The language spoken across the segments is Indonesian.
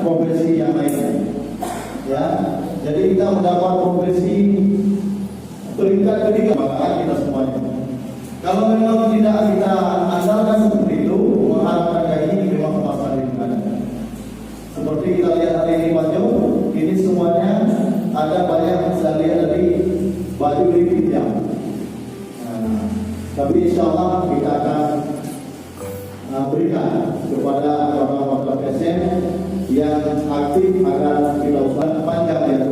profesi yang lain. Ya, jadi kita mendapat profesi peringkat ketiga maka kita semuanya. Kalau memang tidak kita andalkan seperti itu, mengharapkan gaji memang masalah lingkungan. Seperti kita lihat hari ini Pak Jo, ini semuanya ada banyak yang saya lihat dari baju lipat yang. Tapi insya Allah kita akan berikan kepada orang-orang PSN yang aktif agar kita usaha panjang ya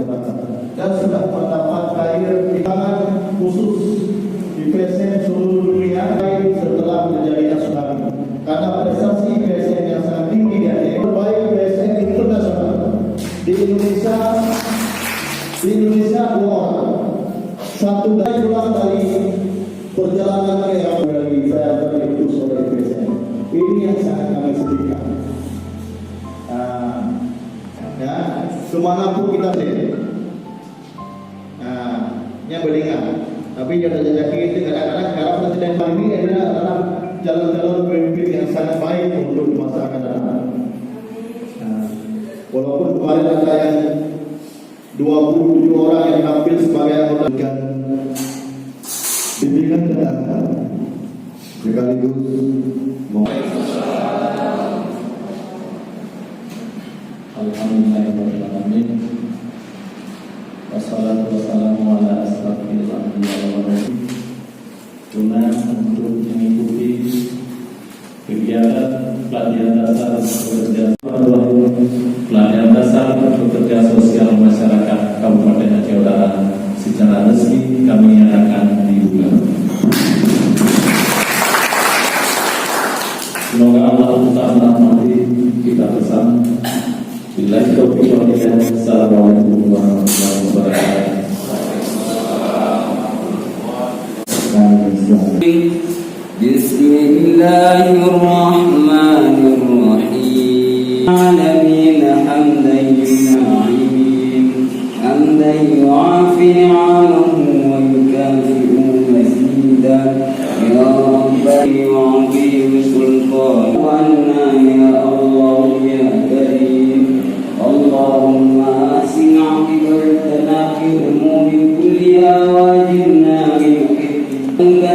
dan sudah mendapat karir tangan khusus di PSN seluruh dunia setelah menjadi nasional. Karena prestasi PSN yang sangat tinggi ya, terbaik PSN internasional di Indonesia 2 orang. Satu dari pulang dari perjalanan yang dari saya berintus oleh PSN. Ini yang sangat kami sedihkan. Ya, kemanapun kita lihat, nya belingan. Tapi jasa jaki itu kadang-kadang karena presiden ini adalah calon-calon pemimpin yang sangat baik untuk masa akan datang. Walaupun kemarin ada yang 27 orang yang tampil sebagai anggota bimbingan dan sekaligus Alhamdulillahirrahmanirrahim. Wassalatu wassalamu ala asrafil anbiya wal mursalin. Guna untuk mengikuti kegiatan pelatihan dasar pekerja sosial masyarakat Kabupaten Aceh Utara secara resmi kami nyatakan dibuka. Semoga Allah tetap merahmati kita bersama. Billahi taufiq wal hidayah. Assalamualaikum warahmatullahi wabarakatuh. Bismillahirrahmanirrahim. Alamin hamdan yuna'imin hamdan yu'afi ni'amahu wa yukafi'u mazidah. Ya Rabbi wa'abi sultan wa anna ya Allah ya karim. Allahumma asin 'aqibatana fi umuri kulliha wajibna bi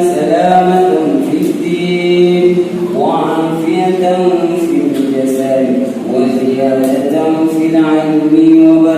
salamatan fid din wa 'afiyatan fil jasad wa ziyadatan fil 'ilmi wa